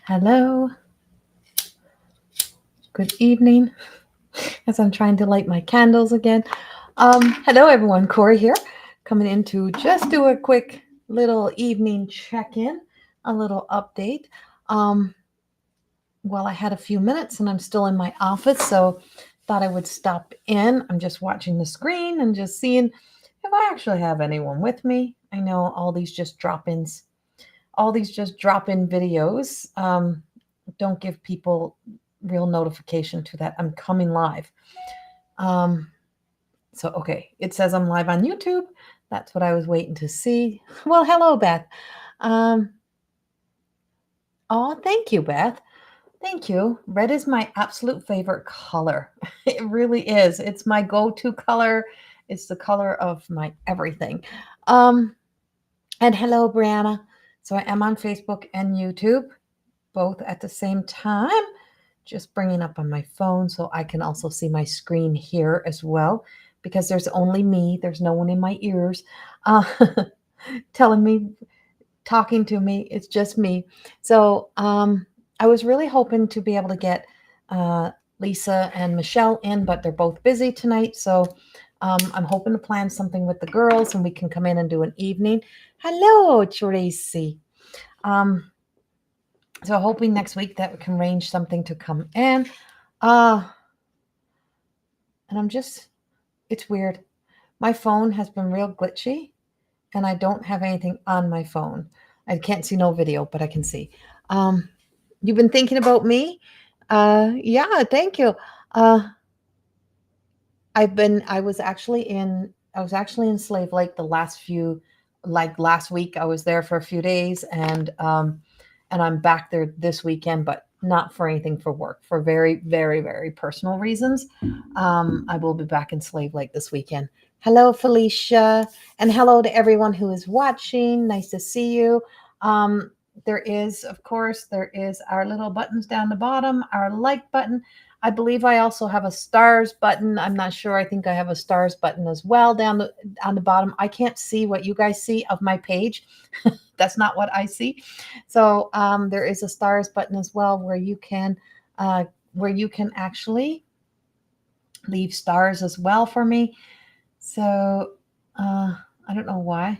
Hello, good evening. As I'm trying to light my candles again. Hello, everyone. Corrie here, coming in to just do a quick little evening check-in, a little update. Um, well, I had a few minutes and I'm still in my office, so thought I would stop in. I'm just watching the screen and just seeing if I actually have anyone with me. I know all these just drop-ins, all these just drop-in videos don't give people real notification to that I'm coming live. So, okay, it says I'm live on YouTube. That's what I was waiting to see. Well, hello, Beth. Um, oh, thank you, Beth. Thank you. Red is my absolute favorite color. It really is. It's my go-to color. It's the color of my everything. Um, and hello, Brianna. So I am on Facebook and YouTube, both at the same time. Just bringing up on my phone so I can also see my screen here as well, because there's only me. There's no one in my ears uh, telling me, talking to me. It's just me. So I was really hoping to be able to get uh, Lisa and Michelle in, but they're both busy tonight. So I'm hoping to plan something with the girls and we can come in and do an evening. Hello, Tracy. Um, so hoping next week that we can arrange something to come in. Uh, and it's weird. My phone has been real glitchy and I don't have anything on my phone. I can't see no video, but I can see. Um, you've been thinking about me? Yeah, thank you. Uh, I was actually in Slave Lake the like last week. I was there for a few days and I'm back there this weekend, but not for anything for work, for very, very, very personal reasons. I will be back in Slave Lake this weekend. Hello, Felicia, and hello to everyone who is watching. Nice to see you. Um, of course, there is our little buttons down the bottom, our like button. I believe I also have a stars button. I'm not sure. I think I have a stars button as well on the bottom. I can't see what you guys see of my page. That's not what I see. So there is a stars button as well uh, where you can actually leave stars as well for me. So I don't know why.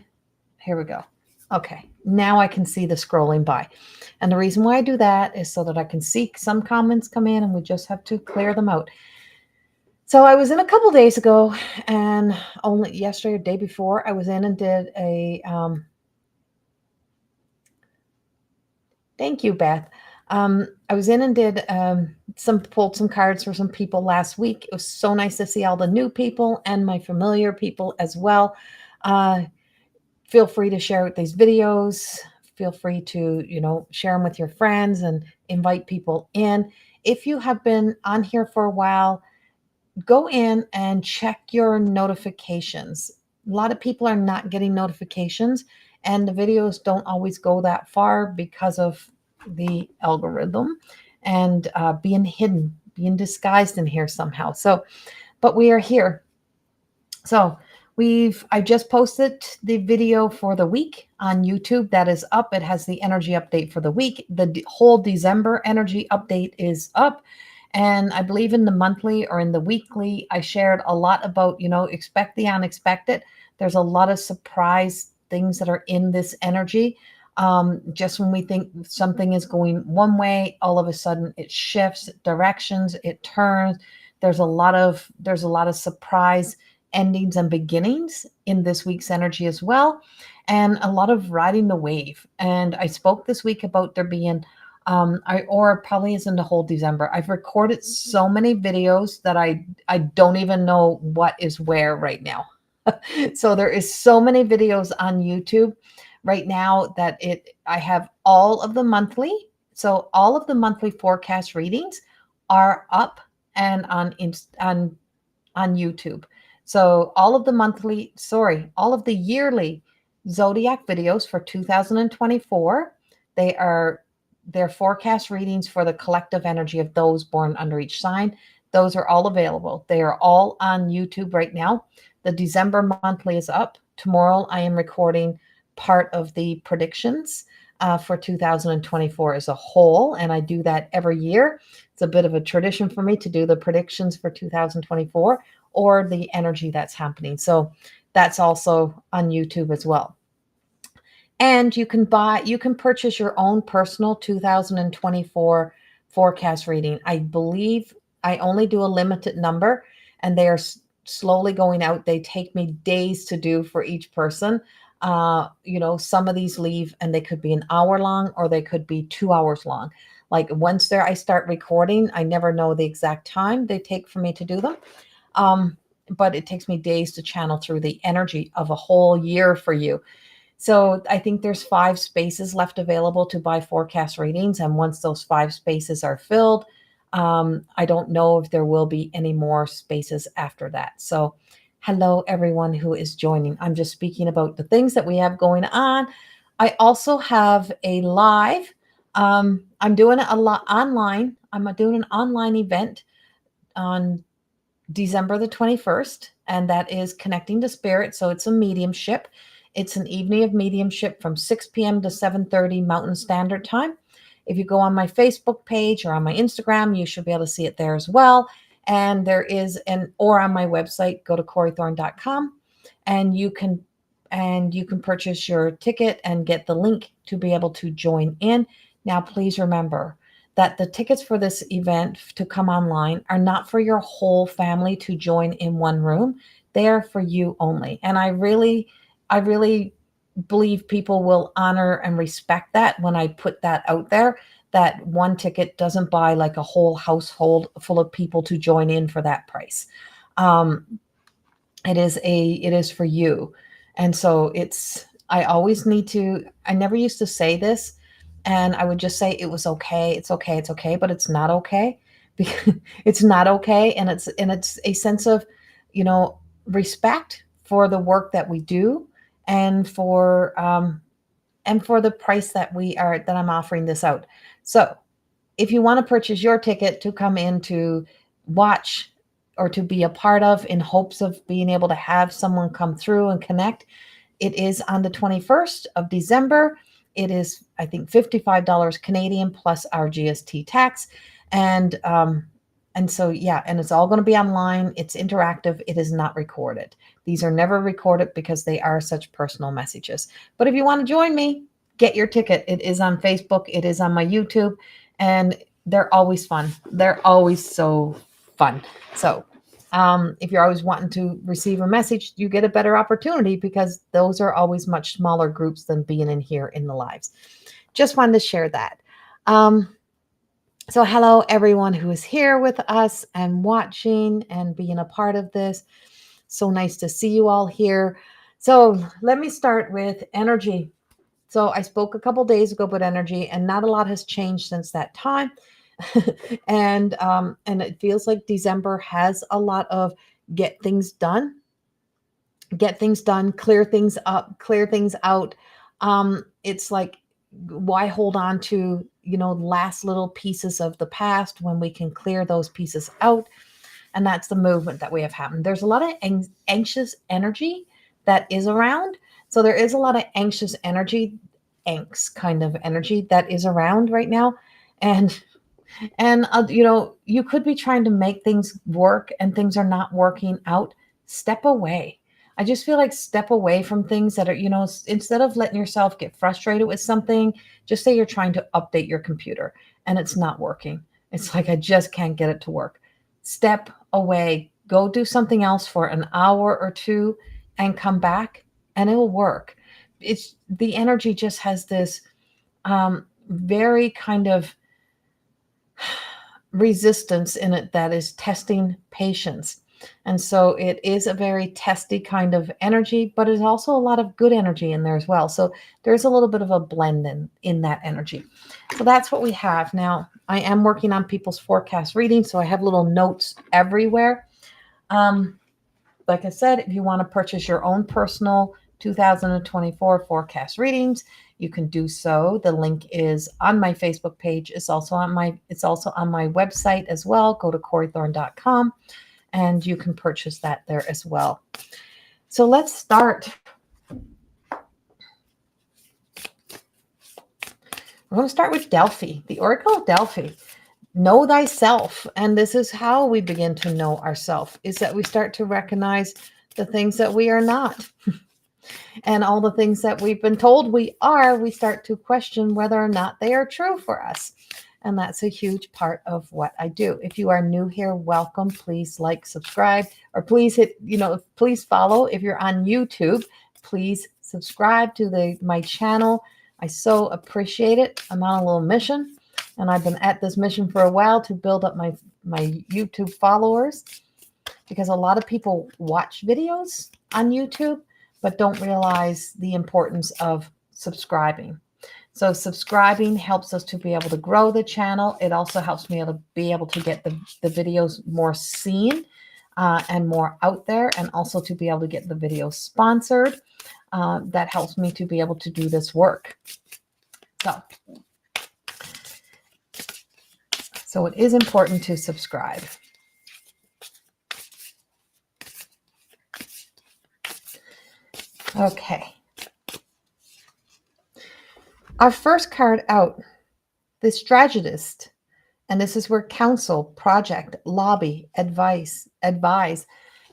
Here we go. Okay, now I can see the scrolling by. And the reason why I do that is so that I can see some comments come in and we just have to clear them out. So I was in a couple days ago and only yesterday or day before, I was in and did thank you, Beth. I was in and did pulled some cards for some people last week. It was so nice to see all the new people and my familiar people as well. Uh, feel free to share these videos. Feel free to, share them with your friends and invite people in. If you have been on here for a while, go in and check your notifications. A lot of people are not getting notifications, and the videos don't always go that far because of the algorithm and being hidden, being disguised in here somehow. So, but we are here. So I just posted the video for the week on YouTube. That is up. It has the energy update for the week. The whole December energy update is up. And I believe in the monthly or in the weekly, I shared a lot about, expect the unexpected. There's a lot of surprise things that are in this energy. Just when we think something is going one way, all of a sudden it shifts directions, it turns. There's a lot of surprise endings and beginnings in this week's energy as well, and a lot of riding the wave. And I spoke this week about there being or probably isn't the whole December. I've recorded so many videos that I don't even know what is where right now. So there is so many videos on YouTube right now that I have all of the monthly. So all of the monthly forecast readings are up and on YouTube. So all of the yearly zodiac videos for 2024, their forecast readings for the collective energy of those born under each sign. Those are all available. They are all on YouTube right now. The December monthly is up. Tomorrow I am recording part of the predictions for 2024 as a whole. And I do that every year. It's a bit of a tradition for me to do the predictions for 2024 or the energy that's happening. So that's also on YouTube as well. And you can purchase your own personal 2024 forecast reading. I believe I only do a limited number, and they are slowly going out. They take me days to do for each person. Some of these leave and they could be an hour long or they could be 2 hours long. Like once I start recording, I never know the exact time they take for me to do them. But it takes me days to channel through the energy of a whole year for you. So I think there's 5 spaces left available to buy forecast readings. And once those 5 spaces are filled, I don't know if there will be any more spaces after that. So hello, everyone who is joining. I'm just speaking about the things that we have going on. I also have a live. I'm doing a lot online. I'm doing an online event on December the 21st, and that is Connecting to Spirit. So it's a mediumship. It's an evening of mediumship from 6 p.m. to 7:30 Mountain Standard Time. If you go on my Facebook page or on my Instagram, you should be able to see it there as well. And there is or on my website, go to CorrieThorne.com, and you can purchase your ticket and get the link to be able to join in. Now, please remember that the tickets for this event to come online are not for your whole family to join in one room. They are for you only. And I really believe people will honor and respect that when I put that out there, that one ticket doesn't buy like a whole household full of people to join in for that price. It is for you. And so I never used to say this, and I would just say it was okay. It's okay. It's okay. But it's not okay. Because it's not okay. And it's a sense of, respect for the work that we do and for the price that I'm offering this out. So if you want to purchase your ticket to come in to watch or to be a part of in hopes of being able to have someone come through and connect, it is on the 21st of December. It is, I think, $55 Canadian plus our GST tax. And so, yeah, and it's all going to be online. It's interactive. It is not recorded. These are never recorded because they are such personal messages. But if you want to join me, get your ticket. It is on Facebook. It is on my YouTube. And they're always fun. They're always so fun. So if you're always wanting to receive a message, you get a better opportunity because those are always much smaller groups than being in here in the lives. Just wanted to share that. So hello, everyone who is here with us and watching and being a part of this. So nice to see you all here. So let me start with energy. So I spoke a couple days ago about energy, and not a lot has changed since that time. and it feels like December has a lot of get things done, clear things up, clear things out. It's like, why hold on to, last little pieces of the past when we can clear those pieces out? And that's the movement that we have happened. There's a lot of anxious energy that is around. So there is a lot of anxious energy, angst kind of energy that is around right now. And you could be trying to make things work and things are not working out. Step away. I just feel like step away from things that are, instead of letting yourself get frustrated with something, just say you're trying to update your computer and it's not working. It's like, I just can't get it to work. Step away, go do something else for an hour or two and come back and it will work. It's the energy just has this very kind of resistance in it that is testing patience. And so it is a very testy kind of energy, but it's also a lot of good energy in there as well. So there's a little bit of a blend in that energy. So that's what we have. Now, I am working on people's forecast reading, so I have little notes everywhere. Like I said, if you want to purchase your own personal 2024 forecast readings, you can do so. The link is on my Facebook page. It's also on my website as well. Go to CorrieThorne.com and you can purchase that there as well. So let's start. I'm going to start with Delphi, the Oracle of Delphi. Know thyself. And this is how we begin to know ourselves, is that we start to recognize the things that we are not. And all the things that we've been told we are, we start to question whether or not they are true for us. And that's a huge part of what I do. If you are new here, welcome. Please like, subscribe, or please hit, please follow. If you're on YouTube, please subscribe to my channel. I so appreciate it. I'm on a little mission, and I've been at this mission for a while to build up my YouTube followers, because a lot of people watch videos on YouTube but don't realize the importance of subscribing. So subscribing helps us to be able to grow the channel. It also helps me to be able to get the videos more seen and more out there, and also to be able to get the videos sponsored. That helps me to be able to do this work. So it is important to subscribe. Okay. Our first card out, the strategist. And this is where counsel, project, lobby, advise.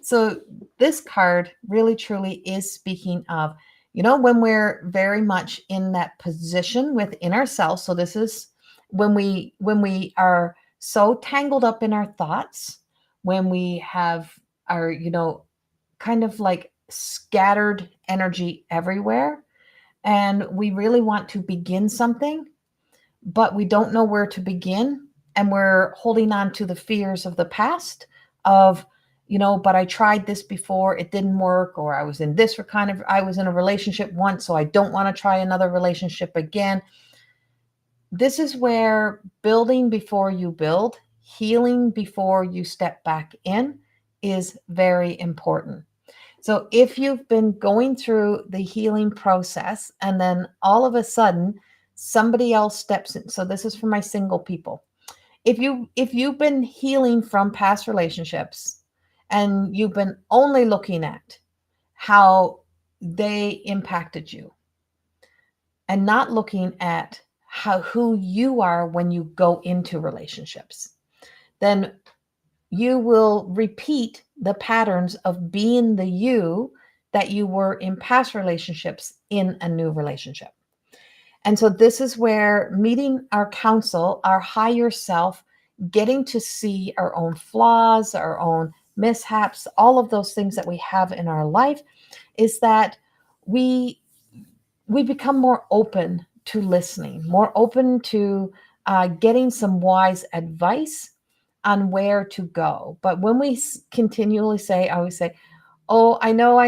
So this card really truly is speaking of, when we're very much in that position within ourselves. So this is when we are so tangled up in our thoughts, when we have our, kind of like scattered energy everywhere, and we really want to begin something, but we don't know where to begin. And we're holding on to the fears of the past of, but I tried this before, it didn't work, or I was in a relationship once, so I don't want to try another relationship again. This is where building before you build, healing before you step back in, is very important. So if you've been going through the healing process and then all of a sudden somebody else steps in. So this is for my single people. If you've been healing from past relationships and you've been only looking at how they impacted you and not looking at who you are when you go into relationships, then you will repeat the patterns of being the you that you were in past relationships in a new relationship. And so this is where meeting our counsel, our higher self, getting to see our own flaws, our own mishaps, all of those things that we have in our life, is that we become more open to listening, more open to getting some wise advice on where to go. But when we continually say, I always say, oh, I know.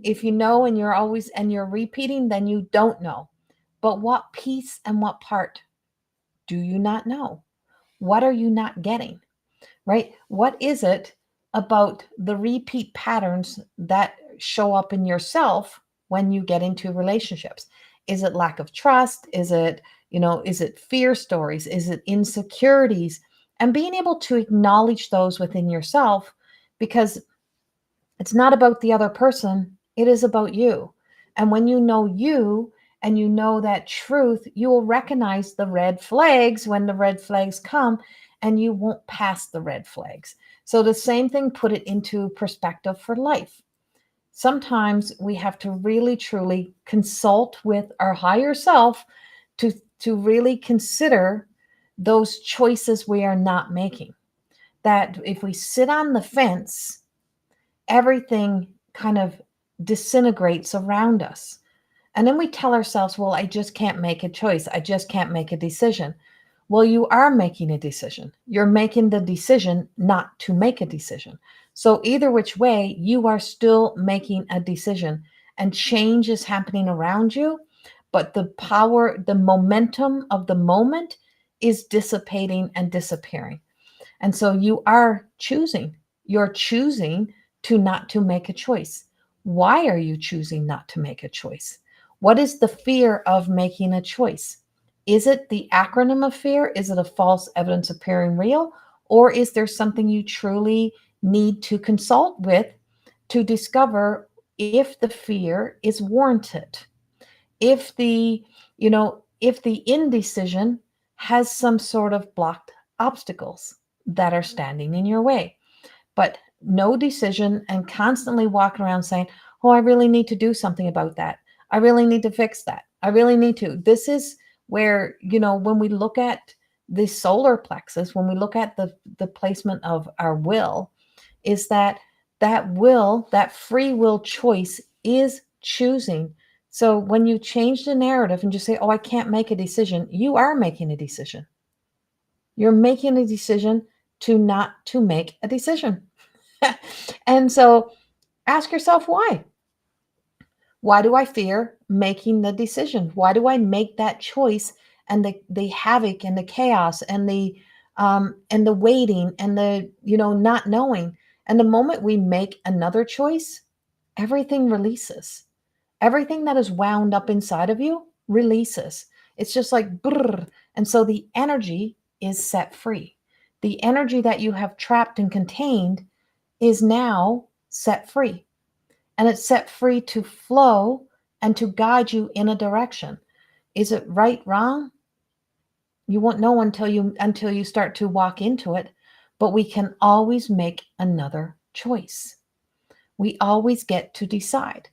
If you know and you're repeating, then you don't know. But what piece and what part do you not know? What are you not getting, right? What is it about the repeat patterns that show up in yourself when you get into relationships? Is it lack of trust? Is it fear stories? Is it insecurities? And being able to acknowledge those within yourself, because it's not about the other person, it is about you. And when you know you and you know that truth, you will recognize the red flags when the red flags come, and you won't pass the red flags. So the same thing, put it into perspective for life. Sometimes we have to really, truly consult with our higher self to really consider those choices we are not making. That if we sit on the fence, everything kind of disintegrates around us. And then we tell ourselves, well, I just can't make a choice. I just can't make a decision. Well, you are making a decision. You're making the decision not to make a decision. So either which way, you are still making a decision, and change is happening around you. But the power, the momentum of the moment is dissipating and disappearing. And so you are choosing. You're choosing to not to make a choice. Why are you choosing not to make a choice? What is the fear of making a choice? Is it the acronym of fear? Is it a false evidence appearing real? Or is there something you truly need to consult with to discover if the fear is warranted? If the, if the indecision has some sort of blocked obstacles that are standing in your way. But no decision and constantly walking around saying, oh, I really need to do something about that. I really need to fix that. I really need to. This is where, when we look at the solar plexus, when we look at the placement of our will, is that free will choice is choosing. So when you change the narrative and just say, oh, I can't make a decision, you are making a decision. You're making a decision to not to make a decision. And so ask yourself why. Why do I fear making the decision? Why do I make that choice and the havoc and the chaos and the waiting and the not knowing? And the moment we make another choice, everything releases. Everything that is wound up inside of you releases. It's just like brrr. And so the energy is set free. The energy that you have trapped and contained is now set free. And it's set free to flow and to guide you in a direction. Is it right, wrong? You won't know until you start to walk into it, but we can always make another choice. We always get to decide.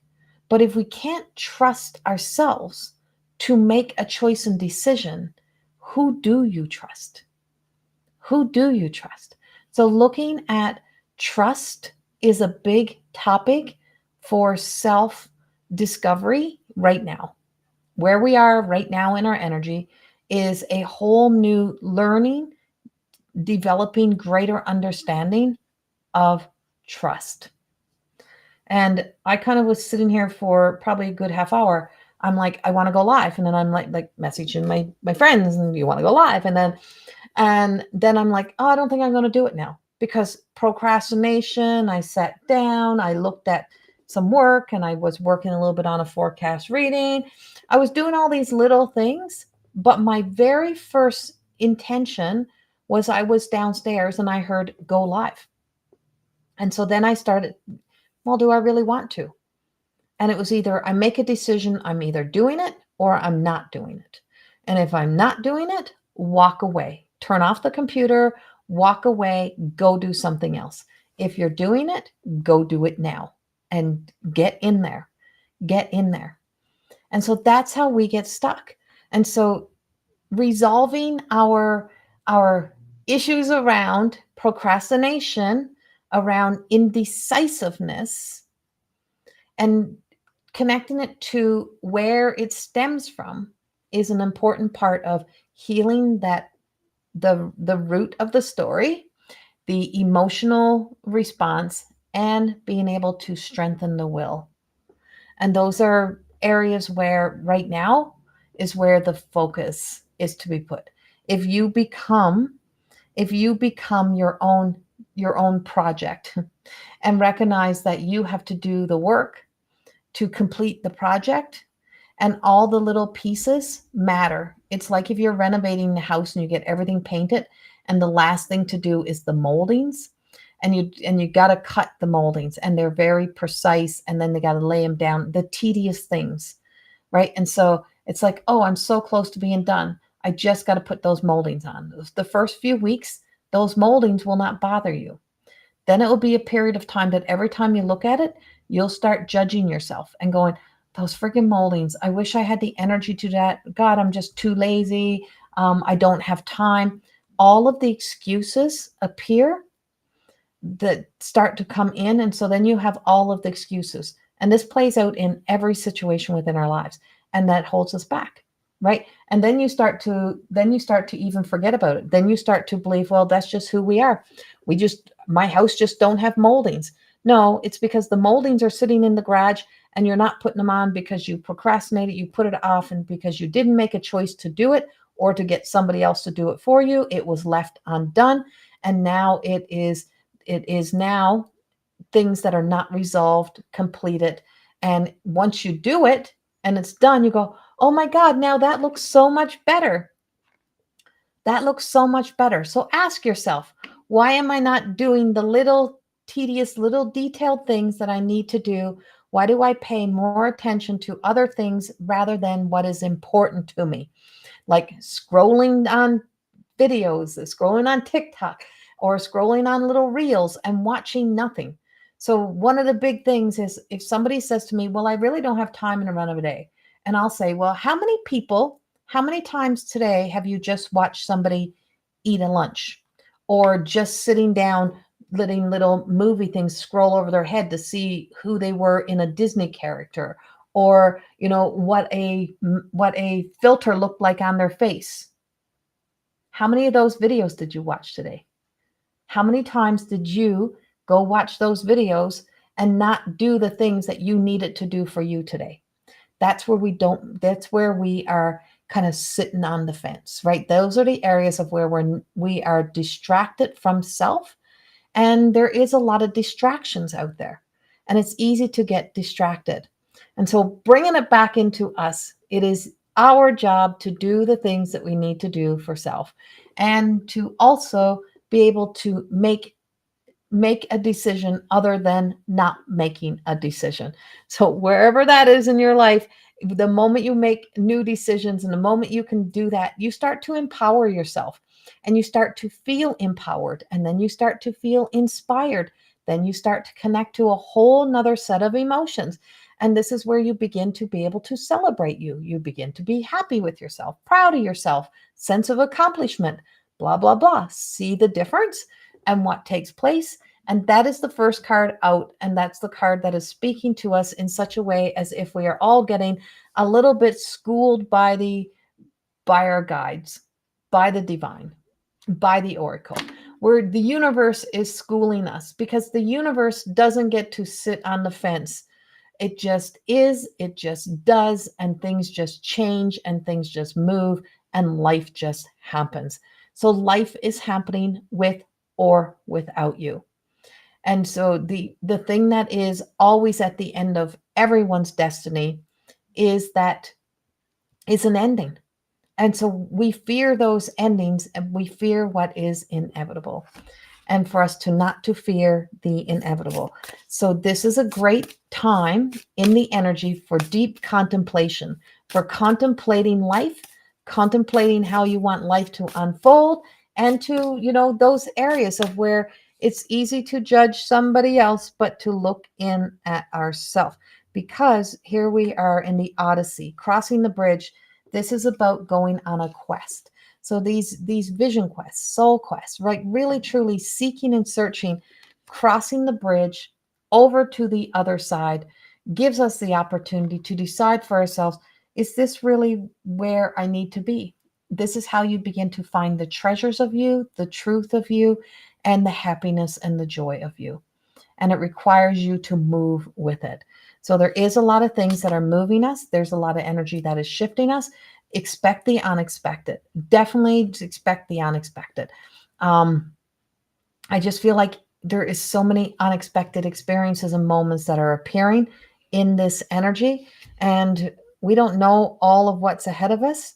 But if we can't trust ourselves to make a choice and decision, who do you trust? Who do you trust? So looking at trust is a big topic for self-discovery right now. Where we are right now in our energy is a whole new learning, developing greater understanding of trust. And I kind of was sitting here for probably a good half hour. I'm like, I want to go live. And then I'm like messaging my friends, and you want to go live. And then I'm like, oh, I don't think I'm going to do it now, because procrastination. I sat down, I looked at some work, and I was working a little bit on a forecast reading. I was doing all these little things, but my very first intention was I was downstairs and I heard go live. And so then I started, well, do I really want to? And it was either I make a decision, I'm either doing it or I'm not doing it. And if I'm not doing it, walk away, turn off the computer, walk away, go do something else. If you're doing it, go do it now and get in there, get in there. And so that's how we get stuck. And so resolving our issues around procrastination, around indecisiveness, and connecting it to where it stems from is an important part of healing that the root of the story, the emotional response, and being able to strengthen the will. And those are areas where right now is where the focus is to be put. If you become your own project and recognize that you have to do the work to complete the project, and all the little pieces matter. It's like if you're renovating the house and you get everything painted, and the last thing to do is the moldings, and you got to cut the moldings, and they're very precise, and then they got to lay them down, the tedious things, right? And so it's like, oh, I'm so close to being done. I just got to put those moldings on. The first few weeks, those moldings will not bother you. Then it will be a period of time that every time you look at it, you'll start judging yourself and going, those freaking moldings, I wish I had the energy to that. God, I'm just too lazy. I don't have time. All of the excuses appear that start to come in. And so then you have all of the excuses. And this plays out in every situation within our lives. And that holds us back, right? And then you start to even forget about it. Then you start to believe, well, that's just who we are. My house just don't have moldings. No, it's because the moldings are sitting in the garage and you're not putting them on because you procrastinated, you put it off, and because you didn't make a choice to do it or to get somebody else to do it for you. It was left undone. And now it is now things that are not resolved, completed. And once you do it and it's done, you go, oh my God, now that looks so much better. That looks so much better. So ask yourself, why am I not doing the little tedious, little detailed things that I need to do? Why do I pay more attention to other things rather than what is important to me? like scrolling on videos, scrolling on TikTok, or scrolling on little reels and watching nothing. So one of the big things is if somebody says to me, well, I really don't have time in a run of a day. And I'll say, well, how many times today have you just watched somebody eat a lunch, or just sitting down, letting little movie things scroll over their head to see who they were in a Disney character, or, what a filter looked like on their face? How many of those videos did you watch today? How many times did you go watch those videos and not do the things that you needed to do for you today? That's where we are kind of sitting on the fence, right? Those are the areas of where we are distracted from self. And there is a lot of distractions out there, and it's easy to get distracted. And so bringing it back into us, it is our job to do the things that we need to do for self, and to also be able to make a decision other than not making a decision. So wherever that is in your life, the moment you make new decisions and the moment you can do that, you start to empower yourself, and you start to feel empowered, and then you start to feel inspired. Then you start to connect to a whole nother set of emotions. And this is where you begin to be able to celebrate you. You begin to be happy with yourself, proud of yourself, sense of accomplishment, blah, blah, blah. See the difference and what takes place. And that is the first card out. And that's the card that is speaking to us in such a way as if we are all getting a little bit schooled by our guides, by the divine, by the oracle, where the universe is schooling us, because the universe doesn't get to sit on the fence. It just is, it just does, and things just change, and things just move, and life just happens. So life is happening with or without you. And so the thing that is always at the end of everyone's destiny is that it's an ending. And so we fear those endings, and we fear what is inevitable, and for us not to fear the inevitable. So this is a great time in the energy for deep contemplation, for contemplating life, contemplating how you want life to unfold, and to, those areas of where it's easy to judge somebody else, but to look in at ourselves. Because here we are in the Odyssey, crossing the bridge. This is about going on a quest. So these vision quests, soul quests, right? Really, truly seeking and searching, crossing the bridge over to the other side, gives us the opportunity to decide for ourselves, is this really where I need to be? This is how you begin to find the treasures of you, the truth of you, and the happiness and the joy of you. And it requires you to move with it. So there is a lot of things that are moving us. There's a lot of energy that is shifting us. Expect the unexpected. Definitely expect the unexpected. I just feel like there is so many unexpected experiences and moments that are appearing in this energy, and we don't know all of what's ahead of us.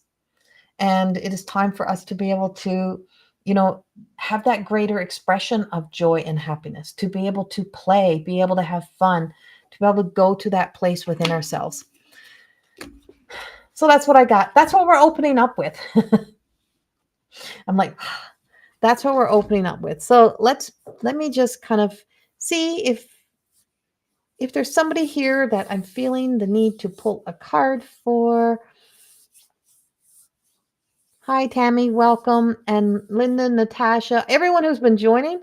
And it is time for us to be able to, have that greater expression of joy and happiness, to be able to play, be able to have fun, to be able to go to that place within ourselves. So that's what I got. That's what we're opening up with. I'm like, that's what we're opening up with. So let me just kind of see if there's somebody here that I'm feeling the need to pull a card for. Hi, Tammy, welcome. And Linda, Natasha, everyone who's been joining.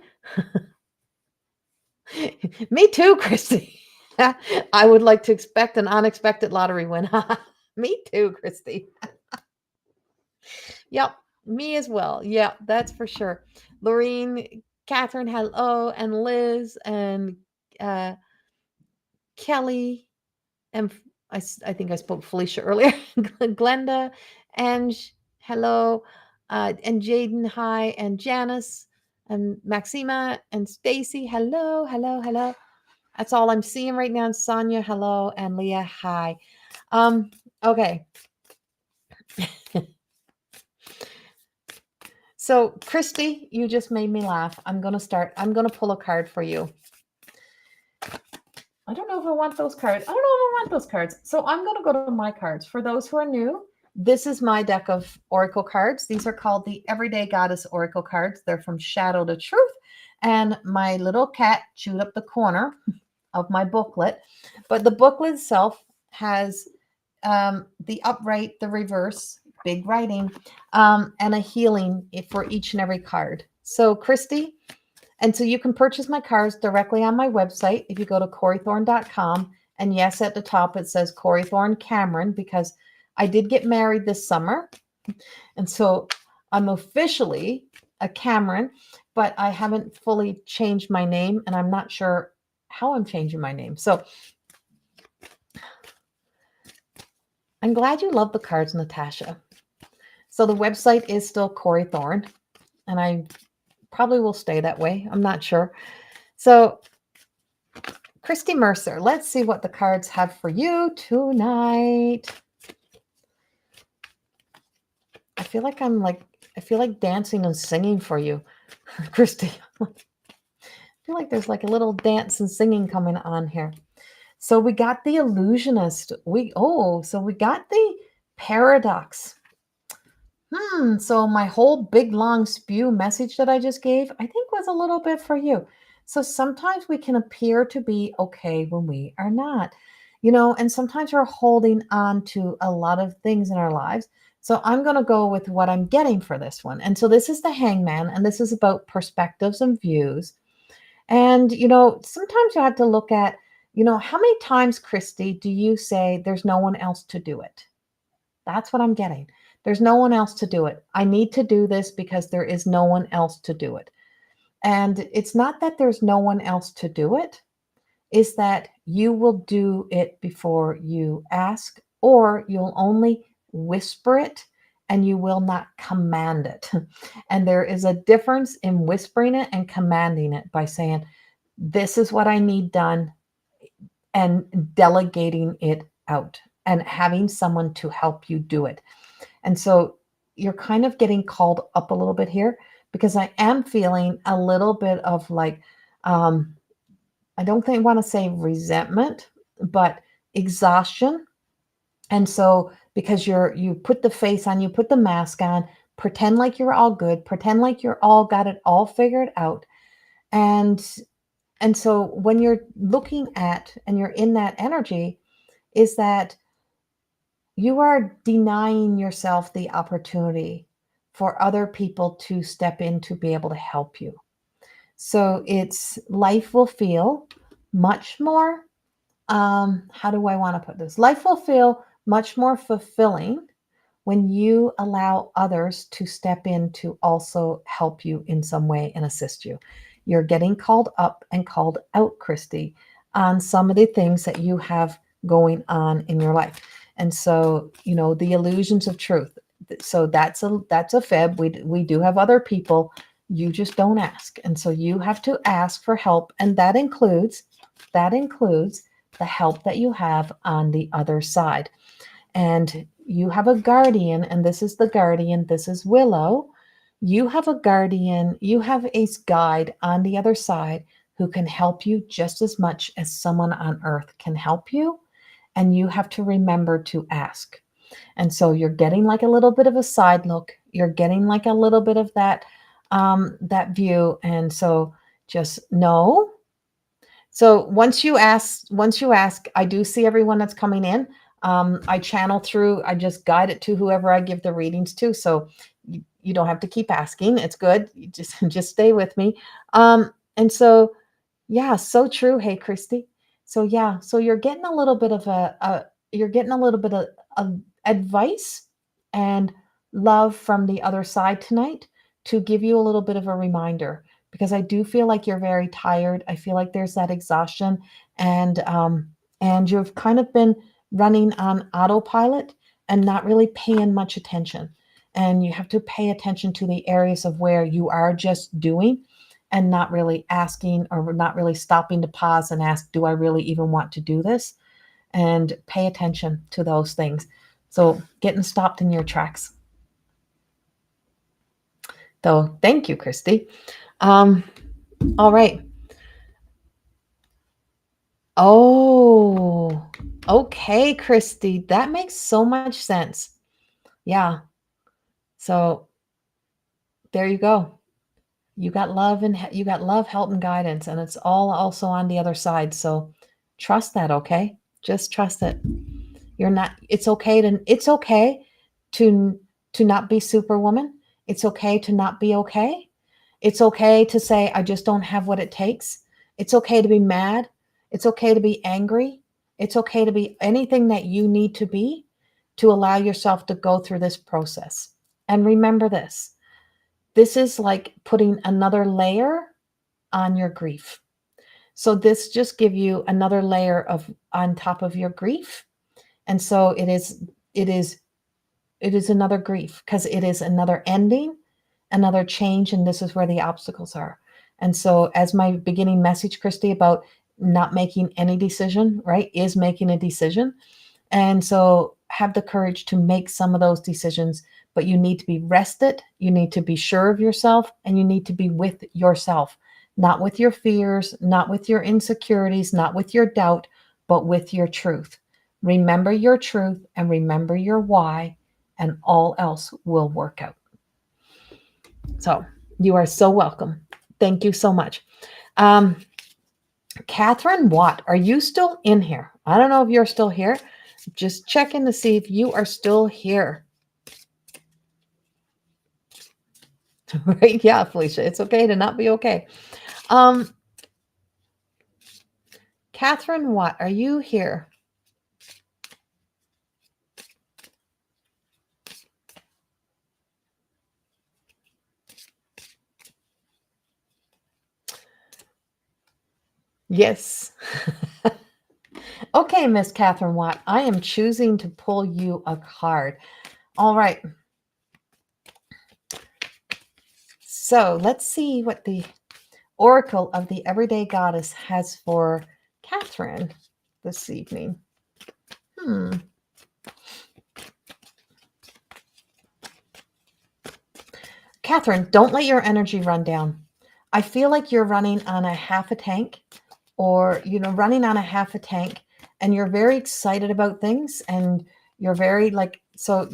Me too, Christy. I would like to expect an unexpected lottery win. Me too, Christy. Yep, me as well. Yeah, that's for sure. Lorene, Catherine, hello, and Liz, and Kelly, and I think I spoke Felicia earlier. Glenda, and hello, and Jaden, hi, and Janice, and Maxima, and Stacy, hello, hello, hello. That's all I'm seeing right now. Sonia, hello, and Leah, hi. Okay. So, Christy, you just made me laugh. I'm going to pull a card for you. I don't know if I want those cards. I don't know if I want those cards. So I'm going to go to my cards. For those who are new, this is my deck of oracle cards. These are called the Everyday Goddess Oracle cards. They're from Shadow to Truth. And my little cat chewed up the corner of my booklet. But the booklet itself has the upright, the reverse, big writing, and a healing for each and every card. So, Christy, and so you can purchase my cards directly on my website if you go to CorrieThorne.com. And yes, at the top it says Corrie Thorne-Cameron because I did get married this summer. And so I'm officially a Cameron, but I haven't fully changed my name and I'm not sure how I'm changing my name. So I'm glad you love the cards, Natasha. So the website is still Corrie Thorne, and I probably will stay that way. I'm not sure. So Christy Mercer, let's see what the cards have for you tonight. I feel like dancing and singing for you, Christy. I feel like there's like a little dance and singing coming on here. So we got the illusionist. So we got the paradox. So my whole big long spew message that I just gave, I think was a little bit for you. So sometimes we can appear to be okay when we are not, and sometimes we're holding on to a lot of things in our lives. So I'm going to go with what I'm getting for this one. And so this is the Hangman, and this is about perspectives and views. And, sometimes you have to look at, how many times, Christy, do you say there's no one else to do it? That's what I'm getting. There's no one else to do it. I need to do this because there is no one else to do it. And it's not that there's no one else to do it. It's that you will do it before you ask, or you'll only whisper it and you will not command it. And there is a difference in whispering it and commanding it by saying, this is what I need done, and delegating it out and having someone to help you do it. And so you're kind of getting called up a little bit here because I am feeling a little bit of like, I don't think I want to say resentment, but exhaustion. And so because you put the face on, you put the mask on, pretend like you're all good, pretend like you're all got it all figured out. And so when you're looking at and you're in that energy, is that you are denying yourself the opportunity for other people to step in to be able to help you. So life will feel much more, how do I want to put this? Life will feel much more fulfilling when you allow others to step in to also help you in some way and assist you. You're getting called up and called out, Christy, on some of the things that you have going on in your life. And so, the illusions of truth. So that's a fib. We do have other people. You just don't ask. And so you have to ask for help. And that includes the help that you have on the other side. And you have a guardian, and this is the guardian. This is Willow. You have a guardian. You have a guide on the other side who can help you just as much as someone on earth can help you. And you have to remember to ask. And so you're getting like a little bit of a side look. You're getting like a little bit of that view. And so just know. So once you ask, I do see everyone that's coming in. I channel through, I just guide it to whoever I give the readings to. So you don't have to keep asking. It's good. You just stay with me. And so, yeah, so true. Hey, Christy. So yeah, so you're getting a little bit of of advice and love from the other side tonight to give you a little bit of a reminder, because I do feel like you're very tired. I feel like there's that exhaustion, and you've kind of been running on autopilot and not really paying much attention. And you have to pay attention to the areas of where you are just doing and not really asking, or not really stopping to pause and ask, do I really even want to do this? And pay attention to those things. So getting stopped in your tracks. So thank you, Christy. All right. Oh, okay, Christy. That makes so much sense. Yeah. So there you go. You got love, and you got love, help, and guidance, and it's all also on the other side. So trust that, okay? Just trust it. You're not, it's okay to not be superwoman. It's okay to not be okay. It's okay to say I just don't have what it takes. It's okay to be mad. It's okay to be angry. It's okay to be anything that you need to be to allow yourself to go through this process. And remember this. This is like putting another layer on your grief. So this just give you another layer of on top of your grief. And so it is another grief because it is another ending, another change, and this is where the obstacles are. And so as my beginning message, Christy, about not making any decision, right, is making a decision. And so have the courage to make some of those decisions, but you need to be rested, you need to be sure of yourself, and you need to be with yourself, not with your fears, not with your insecurities, not with your doubt, but with your truth. Remember your truth and remember your why, and all else will work out. So you are so welcome. Thank you so much. Catherine Watt, are you still in here? I don't know if you're still here. Just checking to see if you are still here. Right? Yeah, Felicia, it's okay to not be okay. Catherine Watt, are you here? Yes. Okay, Miss Catherine Watt, I am choosing to pull you a card. All right. So let's see what the Oracle of the Everyday Goddess has for Catherine this evening. Catherine, don't let your energy run down. I feel like you're running on a half a tank, or running on a half a tank, and you're very excited about things, and you're very so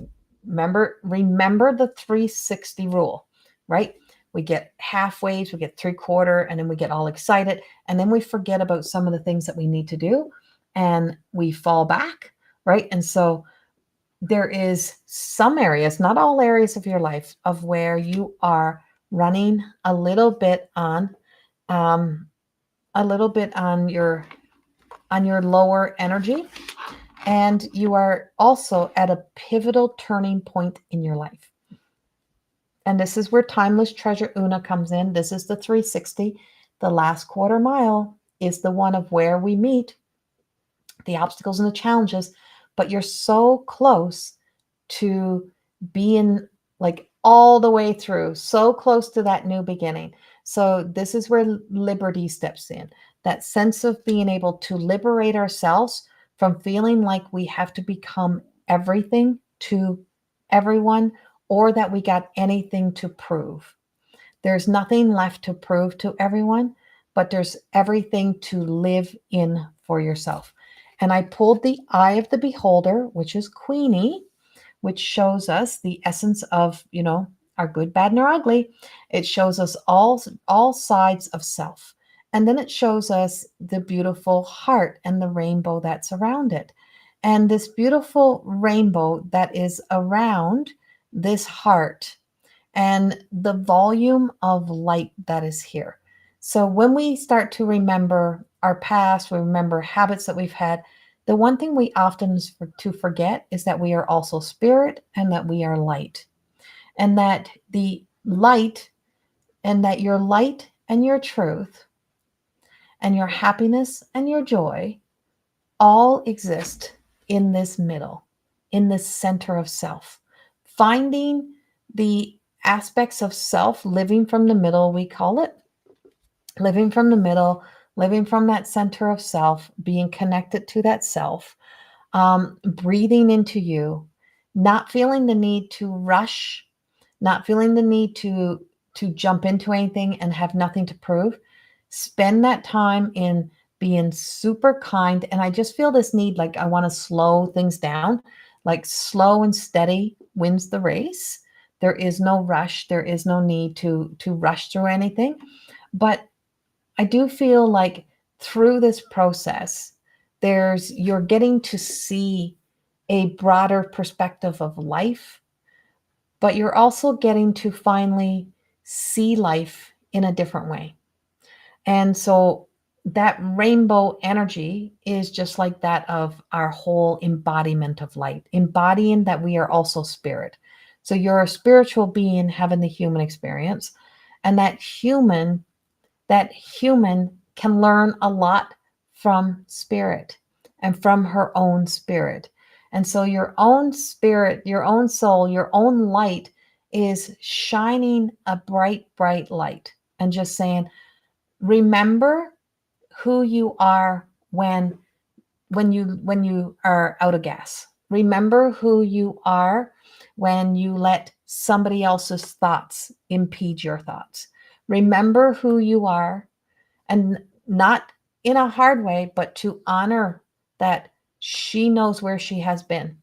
remember the 360 rule, right? We get halfways, we get 3/4, and then we get all excited, and then we forget about some of the things that we need to do, and we fall back, right? And so there is some areas, not all areas of your life, of where you are running a little bit on your lower energy, and you are also at a pivotal turning point in your life. And this is where timeless treasure Una comes in. This is the 360. The last quarter mile is the one of where we meet the obstacles and the challenges, but you're so close to being all the way through, so close to that new beginning. So this is where liberty steps in, that sense of being able to liberate ourselves from feeling like we have to become everything to everyone, or that we got anything to prove. There's nothing left to prove to everyone, but there's everything to live in for yourself. And I pulled the Eye of the Beholder, which is Queenie, which shows us the essence of, our good, bad, and our ugly. It shows us all sides of self. And then it shows us the beautiful heart and the rainbow that's around it. And this beautiful rainbow that is around this heart and the volume of light that is here. So when we start to remember our past, we remember habits that we've had, the one thing we often forget is that we are also spirit, and that we are light. And that the light, and that your light and your truth and your happiness and your joy all exist in this middle, in this center of self. Finding the aspects of self, living from the middle, we call it. Living from the middle, living from that center of self, being connected to that self, breathing into you, not feeling the need to rush, not feeling the need to jump into anything and have nothing to prove. Spend that time in being super kind. And I just feel this need, I want to slow things down, slow and steady wins the race. There is no rush. There is no need to rush through anything. But I do feel like through this process, you're getting to see a broader perspective of life, but you're also getting to finally see life in a different way. And so that rainbow energy is just like that of our whole embodiment of light, embodying that we are also spirit. So you're a spiritual being having the human experience, and that human can learn a lot from spirit and from her own spirit. And so your own spirit, your own soul, your own light is shining a bright, bright light and just saying, remember who you are when you are out of gas. Remember who you are when you let somebody else's thoughts impede your thoughts. Remember who you are, and not in a hard way, but to honor that she knows where she has been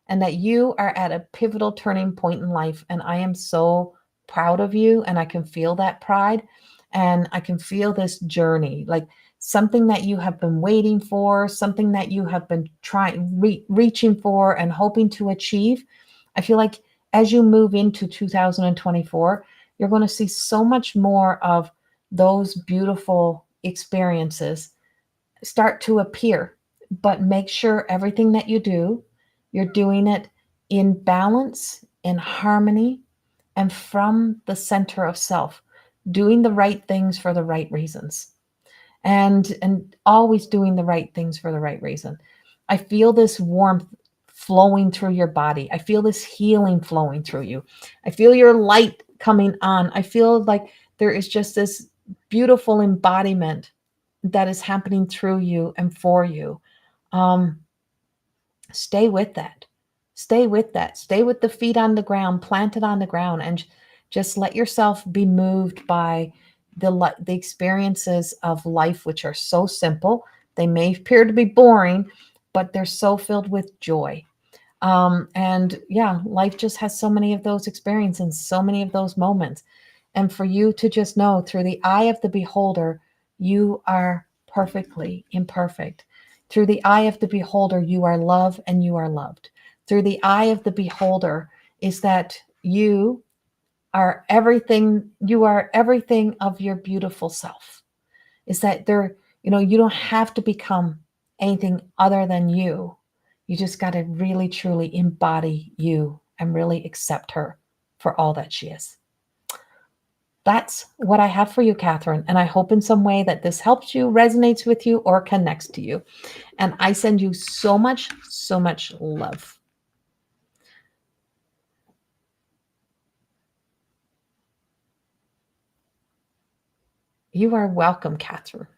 and that you are at a pivotal turning point in life. And I am so proud of you, and I can feel that pride, and I can feel this journey, like something that you have been waiting for, something that you have been reaching for and hoping to achieve. I feel like as you move into 2024, you're going to see so much more of those beautiful experiences start to appear. But make sure everything that you do, you're doing it in balance, in harmony, and from the center of self, doing the right things for the right reasons, and always doing the right things for the right reason. I feel this warmth flowing through your body. I feel this healing flowing through you. I feel your light coming on. I feel like there is just this beautiful embodiment that is happening through you and for you. Um, Stay with that. Stay with that. Stay with the feet on the ground, planted on the ground, and just let yourself be moved by the experiences of life, which are so simple. They may appear to be boring, but they're so filled with joy. And yeah, life just has so many of those experiences, so many of those moments. And for you to just know through the eye of the beholder, you are perfectly imperfect. Through the eye of the beholder, you are love and you are loved. Through the eye of the beholder is that you are everything of your beautiful self. Is that you don't have to become anything other than you. You just got to really truly embody you and really accept her for all that she is. That's what I have for you, Catherine. And I hope in some way that this helps you, resonates with you, or connects to you. And I send you so much love. You are welcome, Catherine.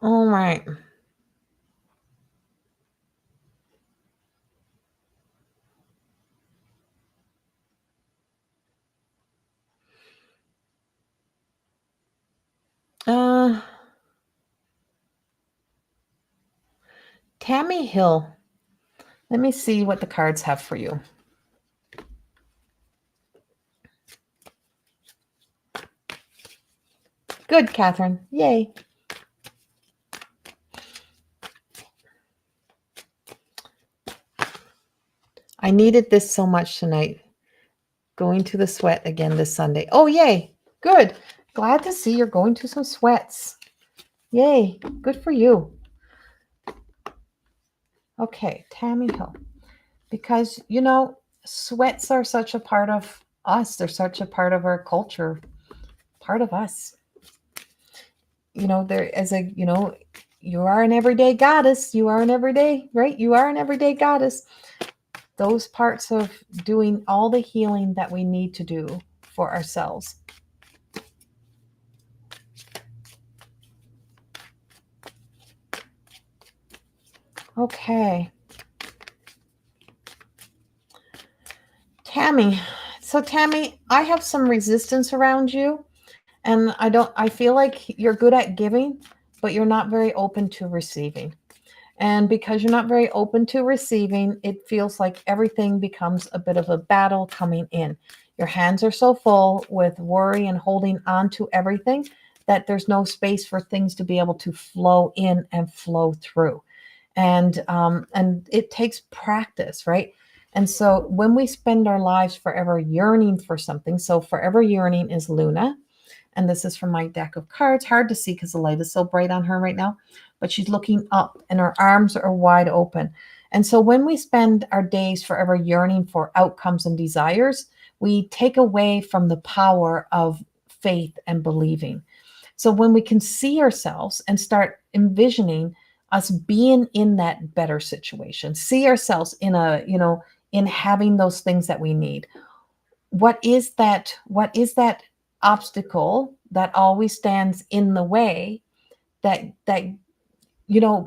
All right. Uh, Tammy Hill. Let me see what the cards have for you. Good, Catherine. Yay. I needed this so much tonight. Going to the sweat again this Sunday. Oh, yay. Good. Glad to see you're going to some sweats. Yay. Good for you. Okay, Tammy Hill. Because, sweats are such a part of us. They're such a part of our culture, part of us. There as you are an everyday goddess. You are an everyday, right? You are an everyday goddess. Those parts of doing all the healing that we need to do for ourselves. Okay. Tammy. So Tammy, I have some resistance around you. And I feel like you're good at giving, but you're not very open to receiving. And because you're not very open to receiving, it feels like everything becomes a bit of a battle coming in. Your hands are so full with worry and holding on to everything that there's no space for things to be able to flow in and flow through. And it takes practice, right? And so when we spend our lives forever yearning for something, so forever yearning is Luna, and this is from my deck of cards. Hard to see because the light is so bright on her right now, but she's looking up and her arms are wide open. And so when we spend our days forever yearning for outcomes and desires, we take away from the power of faith and believing. So when we can see ourselves and start envisioning us being in that better situation, see ourselves in in having those things that we need. What is that obstacle that always stands in the way, that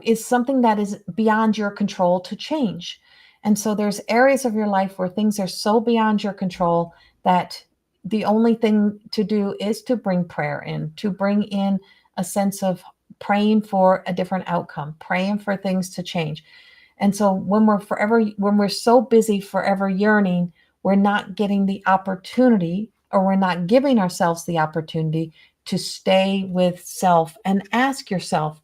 is something that is beyond your control to change? And so there's areas of your life where things are so beyond your control that the only thing to do is to bring prayer in, to bring in a sense of praying for a different outcome, praying for things to change. And so when we're so busy forever yearning, we're not getting the opportunity, or we're not giving ourselves the opportunity to stay with self and ask yourself,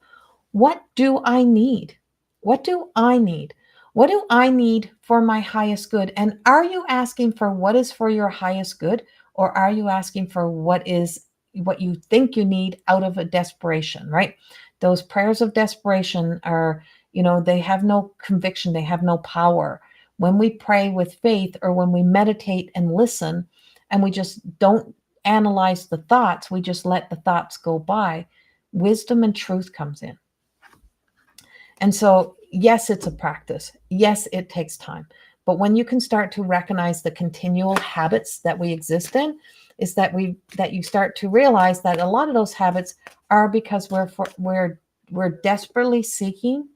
what do I need? What do I need? What do I need for my highest good? And are you asking for what is for your highest good, or are you asking for what you think you need out of a desperation, right? Those prayers of desperation are, they have no conviction, they have no power. When we pray with faith, or when we meditate and listen, and we just don't analyze the thoughts, we just let the thoughts go by, wisdom and truth comes in. And so, yes, it's a practice. Yes, it takes time. But when you can start to recognize the continual habits that we exist in, is that you start to realize that a lot of those habits are because we're desperately seeking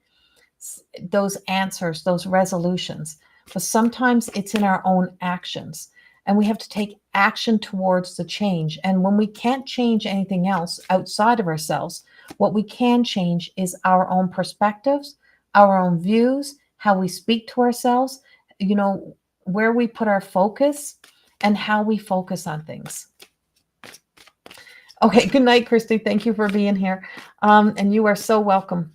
those answers, those resolutions. But sometimes it's in our own actions, and we have to take action towards the change. And when we can't change anything else outside of ourselves, what we can change is our own perspectives, our own views, how we speak to ourselves, where we put our focus and how we focus on things. Okay, good night, Christy. Thank you for being here. And you are so welcome.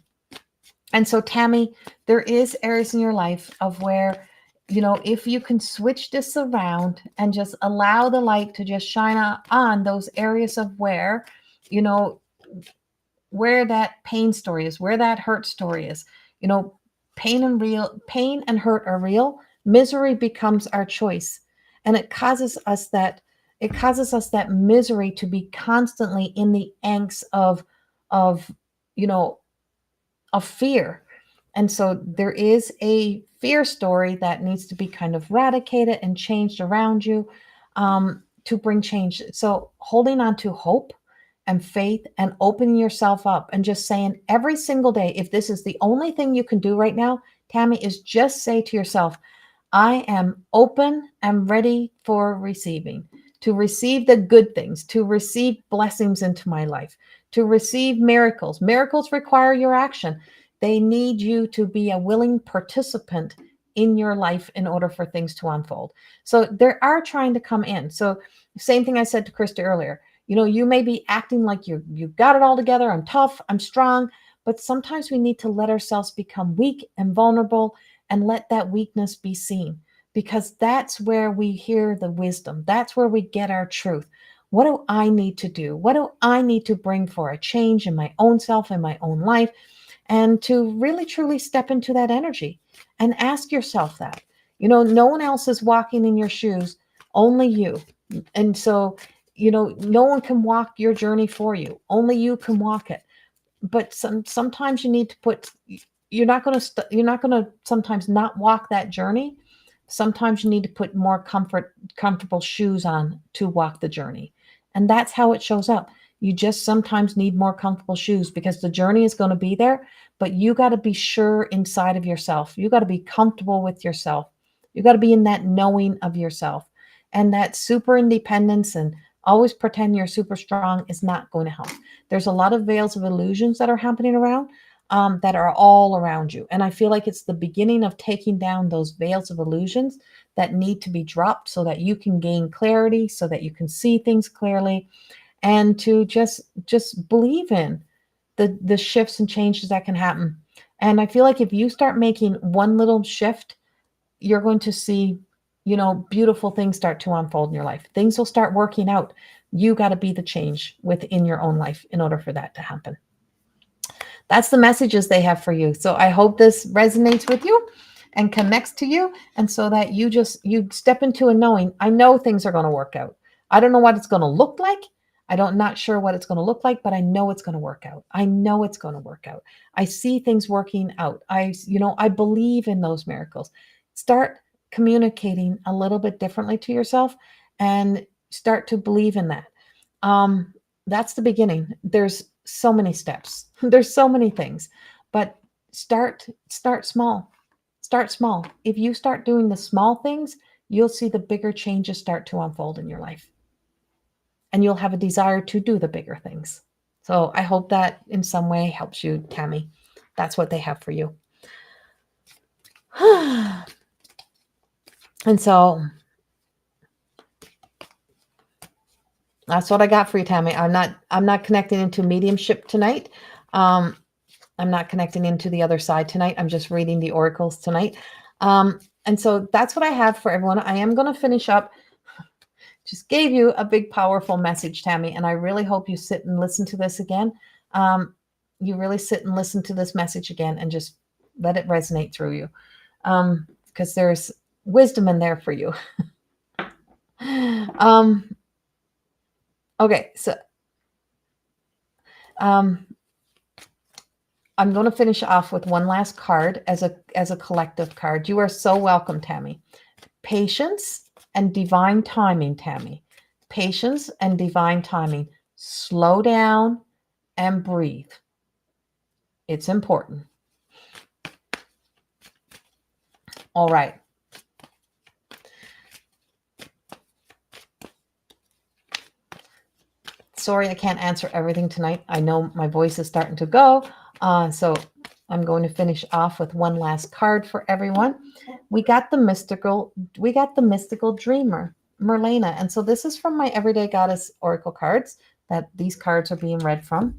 And so, Tammy, there is areas in your life of where, if you can switch this around and just allow the light to just shine on those areas of where, where that pain story is, where that hurt story is, pain and hurt are real. Misery becomes our choice. And it causes us that misery to be constantly in the angst of, you know, of fear. And so there is a fear story that needs to be kind of eradicated and changed around you, to bring change. So holding on to hope and faith and opening yourself up and just saying every single day, if this is the only thing you can do right now, Tammy, is just say to yourself, I am open and ready for receiving, to receive the good things, to receive blessings into my life, to receive miracles. Miracles require your action. They need you to be a willing participant in your life in order for things to unfold. So there are trying to come in. So same thing I said to Krista earlier. You may be acting like you've got it all together. I'm tough, I'm strong, but sometimes we need to let ourselves become weak and vulnerable and let that weakness be seen, because that's where we hear the wisdom. That's where we get our truth. What do I need to do? What do I need to bring for a change in my own self, in my own life? And to really truly step into that energy and ask yourself that. No one else is walking in your shoes, only you. And so, no one can walk your journey for you. Only you can walk it. But sometimes you need to you're not going to sometimes not walk that journey. Sometimes you need to put more comfortable shoes on to walk the journey. And that's how it shows up. You just sometimes need more comfortable shoes, because the journey is going to be there, but you got to be sure inside of yourself. You got to be comfortable with yourself. You got to be in that knowing of yourself, and that super independence and Always pretend you're super strong is not going to help. There's a lot of veils of illusions that are happening around, that are all around you. And I feel like it's the beginning of taking down those veils of illusions that need to be dropped so that you can gain clarity, so that you can see things clearly, and to just believe in the shifts and changes that can happen. And I feel like if you start making one little shift, you're going to see, beautiful things start to unfold in your life. Things will start working out. You got to be the change within your own life in order for that to happen. That's the messages they have for you. So I hope this resonates with you and connects to you. And so that you step into a knowing, I know things are going to work out. I don't know what it's going to look like. Not sure what it's going to look like, but I know it's going to work out. I know it's going to work out. I see things working out. I believe in those miracles. Start communicating a little bit differently to yourself and start to believe in that. That's the beginning. There's so many steps. There's so many things, but start small. Start small. If you start doing the small things, you'll see the bigger changes start to unfold in your life. And you'll have a desire to do the bigger things. So I hope that in some way helps you, Tammy. That's what they have for you. And so that's what I got for you, Tammy. I'm not connecting into mediumship tonight. I'm not connecting into the other side tonight. I'm just reading the oracles tonight. And so that's what I have for everyone. I am going to finish up. Just gave you a big, powerful message, Tammy. And I really hope you sit and listen to this again. You really sit and listen to this message again and just let it resonate through you. Because there's wisdom in there for you. Okay, so I'm going to finish off with one last card as a collective card. You are so welcome, Tammy. Patience and divine timing, Tammy. Patience and divine timing. Slow down and breathe. It's important. All right. Sorry, I can't answer everything tonight. I know my voice is starting to go. So I'm going to finish off with one last card for everyone. We got the mystical dreamer, Merlina. And so this is from my Everyday Goddess Oracle cards that these cards are being read from.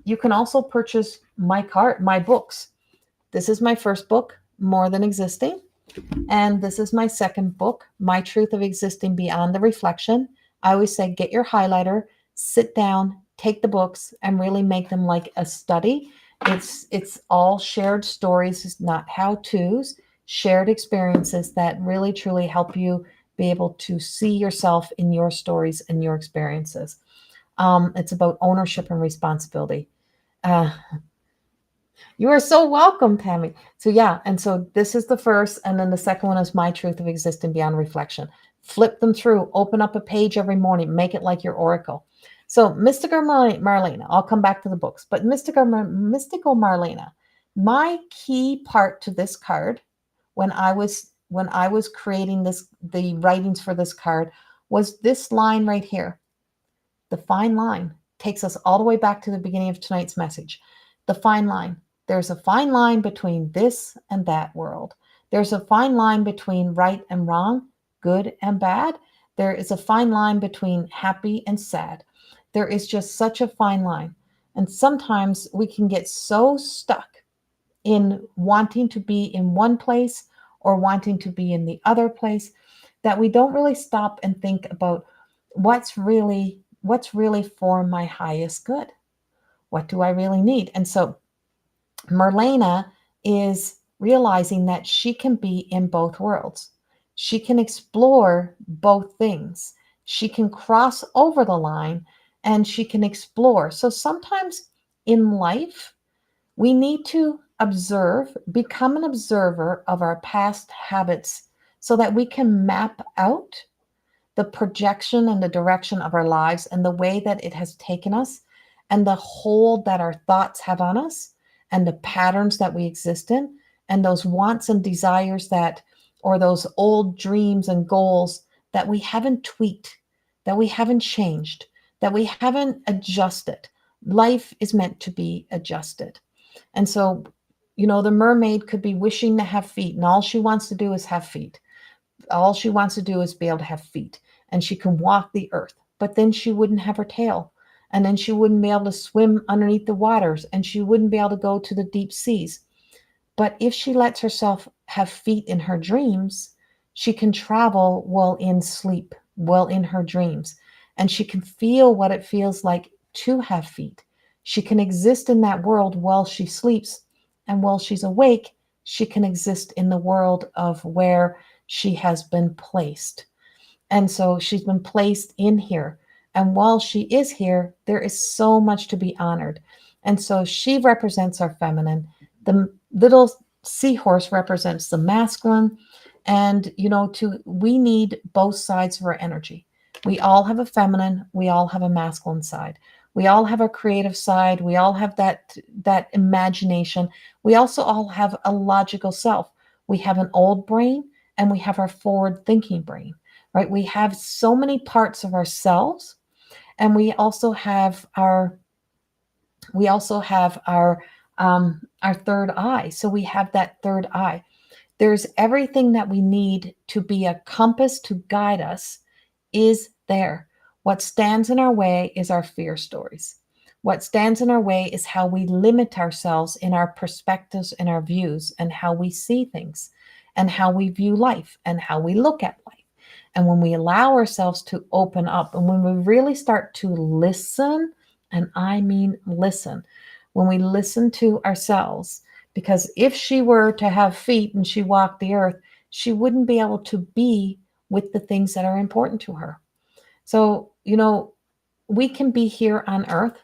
You can also purchase my books. This is my first book, More Than Existing. And this is my second book, My Truth of Existing Beyond the Reflection. I always say, get your highlighter, sit down, take the books, and really make them like a study. It's all shared stories, it's not how-tos, shared experiences that really, truly help you be able to see yourself in your stories and your experiences. It's about ownership and responsibility. You are so welcome, Tammy. So yeah, and so this is the first, and then the second one is My Truth of Existing Beyond Reflection. Flip them through, open up a page every morning, make it like your oracle. So Mystical Marlena, I'll come back to the books, but Mystical Marlena, my key part to this card when I was creating the writings for this card was this line right here. The fine line takes us all the way back to the beginning of tonight's message. The fine line. There's a fine line between this and that world. There's a fine line between right and wrong, good and bad. There is a fine line between happy and sad. There is just such a fine line. And sometimes we can get so stuck in wanting to be in one place or wanting to be in the other place that we don't really stop and think about what's really for my highest good. What do I really need? And so Merlena is realizing that she can be in both worlds. She can explore both things. She can cross over the line and she can explore. So sometimes in life, we need to become an observer of our past habits so that we can map out the projection and the direction of our lives and the way that it has taken us and the hold that our thoughts have on us and the patterns that we exist in and those wants and desires or those old dreams and goals that we haven't tweaked, that we haven't changed, that we haven't adjusted. Life is meant to be adjusted. And so, the mermaid could be wishing to have feet, and all she wants to do is have feet. All she wants to do is be able to have feet, and she can walk the earth. But then she wouldn't have her tail, and then she wouldn't be able to swim underneath the waters, and she wouldn't be able to go to the deep seas. But if she lets herself have feet in her dreams, she can travel while in sleep, while in her dreams, and she can feel what it feels like to have feet. She can exist in that world while she sleeps, and while she's awake, she can exist in the world of where she has been placed. And so she's been placed in here. And while she is here, there is so much to be honored. And so she represents our feminine. The little seahorse represents the masculine. And, we need both sides of our energy. We all have a feminine, we all have a masculine side. We all have a creative side. We all have that imagination. We also all have a logical self. We have an old brain and we have our forward thinking brain, right? We have so many parts of ourselves, and we also have our third eye. So we have that third eye. There's everything that we need to be a compass to guide us is there. What stands in our way is our fear stories. What stands in our way is how we limit ourselves in our perspectives and our views, and how we see things, and how we view life, and how we look at life. And when we allow ourselves to open up, and when we really start to listen, and I mean listen, when we listen to ourselves, because if she were to have feet and she walked the earth, she wouldn't be able to be with the things that are important to her. So, we can be here on earth,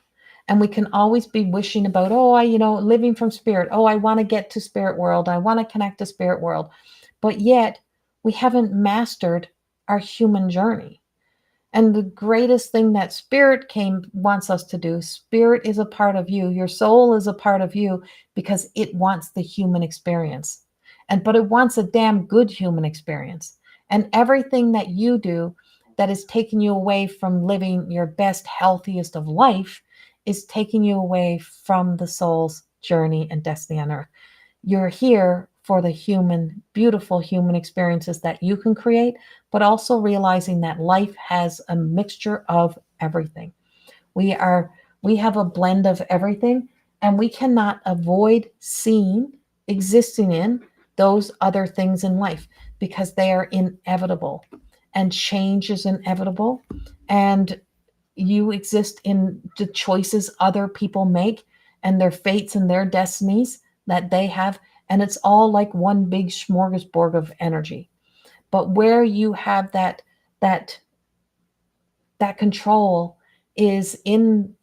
and we can always be wishing about, living from spirit. Oh, I want to get to spirit world. I want to connect to spirit world. But yet we haven't mastered our human journey. And the greatest thing that spirit wants us to do, spirit is a part of you. Your soul is a part of you, because it wants the human experience. But it wants a damn good human experience. And everything that you do that is taking you away from living your best, healthiest of life is taking you away from the soul's journey and destiny on earth. You're here for the beautiful human experiences that you can create, but also realizing that life has a mixture of everything. We have a blend of everything, and we cannot avoid existing in those other things in life, because they are inevitable, and change is inevitable, and you exist in the choices other people make, and their fates and their destinies that they have, and it's all like one big smorgasbord of energy. But where you have that control is in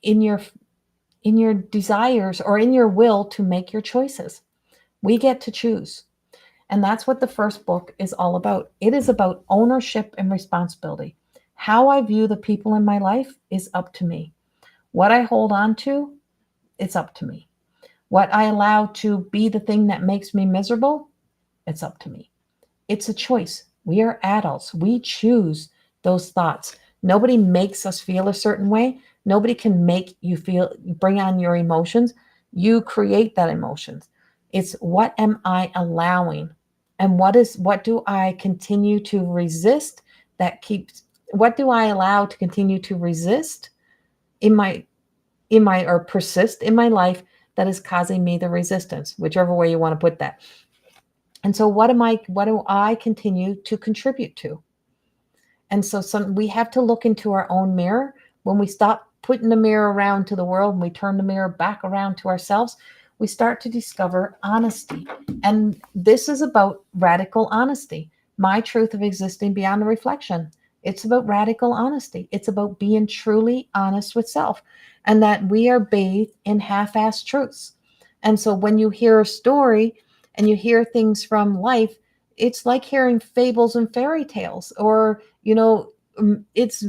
your desires, or in your will to make your choices. We get to choose. And that's what the first book is all about. It is about ownership and responsibility. How I view the people in my life is up to me. What I hold on to, it's up to me. What I allow to be the thing that makes me miserable, it's up to me. It's a choice. We are adults. We choose those thoughts. Nobody makes us feel a certain way. Nobody can make you bring on your emotions. You create that emotions. It's what am I allowing? And what do I continue to resist what do I allow to continue to resist or persist in my life that is causing me the resistance, whichever way you want to put that. And so what do I continue to contribute to? And so we have to look into our own mirror. When we stop putting the mirror around to the world and we turn the mirror back around to ourselves, we start to discover honesty. And this is about radical honesty. My truth of existing beyond the reflection. It's about radical honesty. It's about being truly honest with self, and that we are bathed in half-assed truths. And so when you hear a story and you hear things from life, it's like hearing fables and fairy tales, or, it's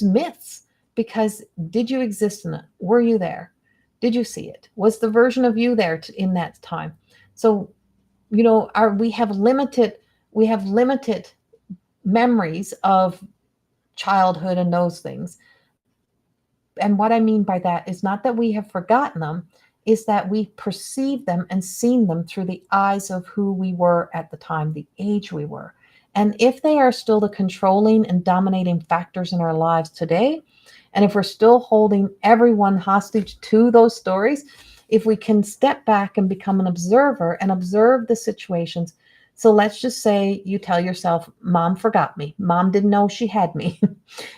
myths. Because did you exist in it? Were you there? Did you see it? Was the version of you there in that time? So, we have limited memories of childhood and those things. And what I mean by that is not that we have forgotten them, is that we perceive them and seen them through the eyes of who we were at the time, the age we were. And if they are still the controlling and dominating factors in our lives today, and if we're still holding everyone hostage to those stories, if we can step back and become an observer and observe the situations. So let's just say you tell yourself, Mom forgot me. Mom didn't know she had me.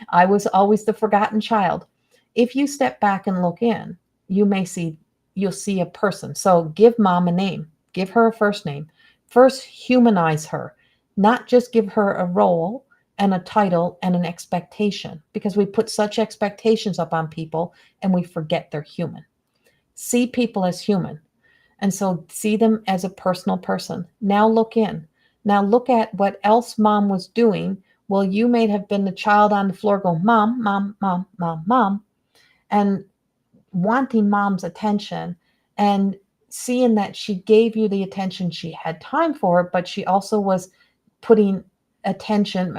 I was always the forgotten child. If you step back and look in, you'll see a person. So give Mom a name, give her a first name. First, humanize her, not just give her a role and a title and an expectation, because we put such expectations up on people and we forget they're human. See people as human. And so see them as a personal person. Now look in. Now look at what else Mom was doing. Well, you may have been the child on the floor going, Mom, Mom, Mom, Mom, Mom, and wanting Mom's attention and seeing that she gave you the attention she had time for, but she also was putting attention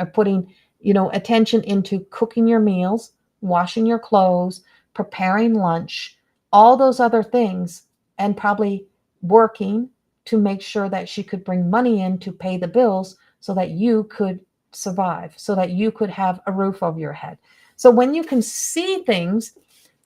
into cooking your meals, washing your clothes, preparing lunch, all those other things, and probably working to make sure that she could bring money in to pay the bills so that you could survive, so that you could have a roof over your head. So when you can see things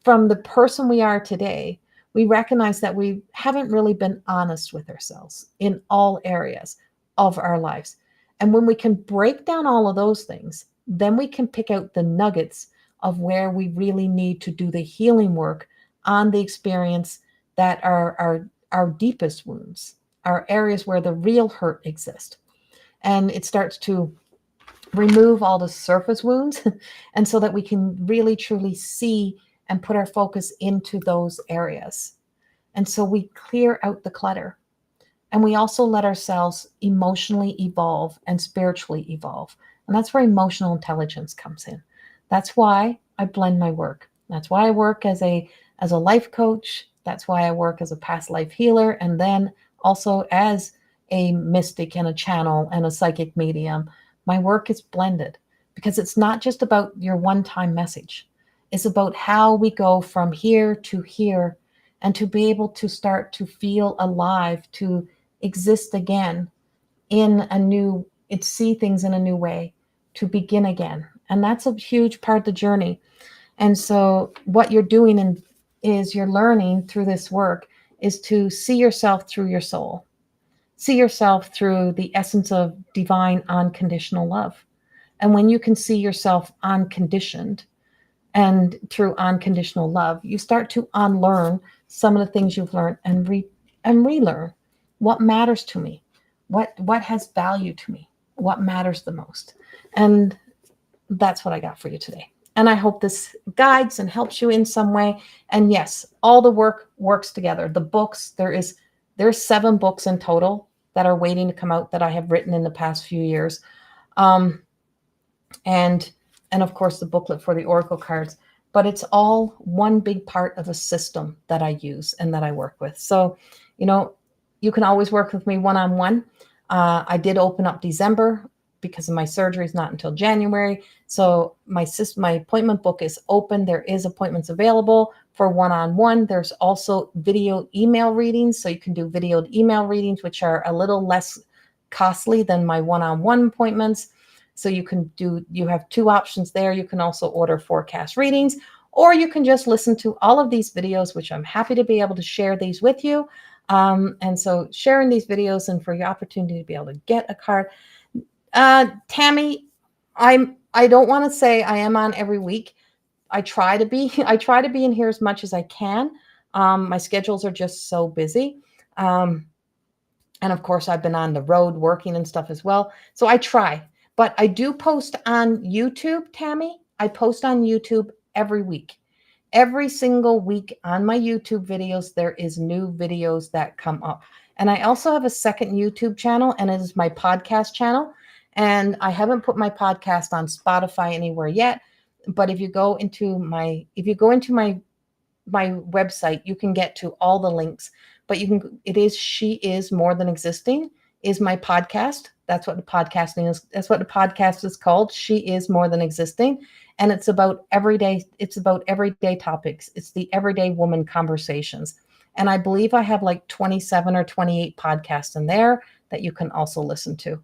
from the person we are today, we recognize that we haven't really been honest with ourselves in all areas of our lives. And when we can break down all of those things, then we can pick out the nuggets of where we really need to do the healing work on the experience that are our deepest wounds, our areas where the real hurt exists. And it starts to remove all the surface wounds and so that we can really truly see and put our focus into those areas. And so we clear out the clutter. And we also let ourselves emotionally evolve and spiritually evolve. And that's where emotional intelligence comes in. That's why I blend my work. That's why I work as a life coach. That's why I work as a past life healer. And then also as a mystic and a channel and a psychic medium. My work is blended because it's not just about your one-time message. It's about how we go from here to here and to be able to start to feel alive, to exist again see things in a new way, to begin again. And that's a huge part of the journey. And so what you're doing is you're learning through this work is to see yourself through your soul. See yourself through the essence of divine unconditional love. And when you can see yourself unconditioned and through unconditional love, you start to unlearn some of the things you've learned and relearn what matters to me, what has value to me, what matters the most. And that's what I got for you today. And I hope this guides and helps you in some way. And yes, all the work works together. The books, there's 7 books in total that are waiting to come out that I have written in the past few years. And of course the booklet for the Oracle cards, but it's all one big part of a system that I use and that I work with. So, you can always work with me one-on-one. I did open up December because of my surgery is not until January. So my appointment book is open. There is appointments available for one-on-one. There's also video email readings. So you can do videoed email readings, which are a little less costly than my one-on-one appointments. So you have 2 options there. You can also order forecast readings, or you can just listen to all of these videos, which I'm happy to be able to share these with you. And so sharing these videos and for your opportunity to be able to get a card. Tammy, I don't want to say I am on every week. I try to be in here as much as I can. My schedules are just so busy. And of course I've been on the road working and stuff as well. So I try, but I do post on YouTube, Tammy. I post on YouTube every week. Every single week on my YouTube videos, there is new videos that come up. And I also have a second YouTube channel, and it is my podcast channel. And I haven't put my podcast on Spotify anywhere yet. But if you go into my website, you can get to all the links. But She Is More Than Existing is my podcast. That's what the podcasting is. That's what the podcast is called. She is more than existing. And it's about everyday topics. It's the everyday woman conversations. And I believe I have like 27 or 28 podcasts in there that you can also listen to.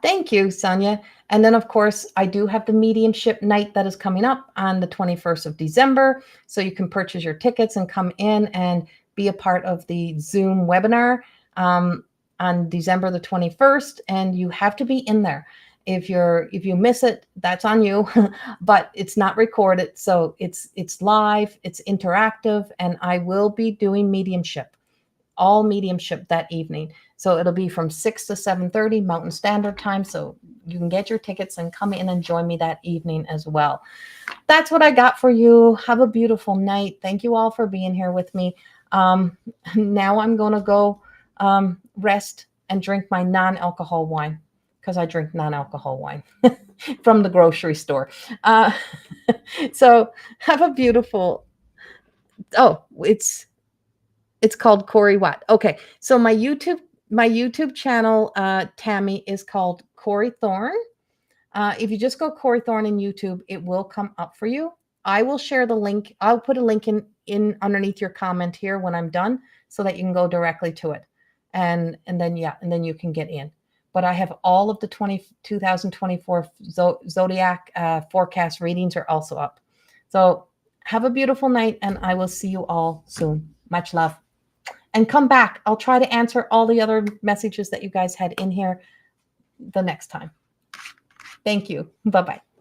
Thank you, Sonia. And then, of course, I do have the mediumship night that is coming up on the 21st of December. So you can purchase your tickets and come in and be a part of the Zoom webinar on December the 21st. And you have to be in there. If you miss it, that's on you, but it's not recorded. So it's live, it's interactive, and I will be doing all mediumship that evening. So it'll be from 6 to 7:30 Mountain Standard Time. So you can get your tickets and come in and join me that evening as well. That's what I got for you. Have a beautiful night. Thank you all for being here with me. Now I'm going to go rest and drink my non-alcohol wine, because I drink non-alcohol wine from the grocery store. So have a beautiful, it's called Corrie what? Okay. So my YouTube channel, Tammy, is called Corrie Thorne. If you just go Corrie Thorne in YouTube, it will come up for you. I will share the link. I'll put a link in underneath your comment here when I'm done, so that you can go directly to it. And then you can get in. But I have all of the 2024 Zodiac forecast readings are also up. So have a beautiful night, and I will see you all soon. Much love. And come back. I'll try to answer all the other messages that you guys had in here the next time. Thank you. Bye-bye.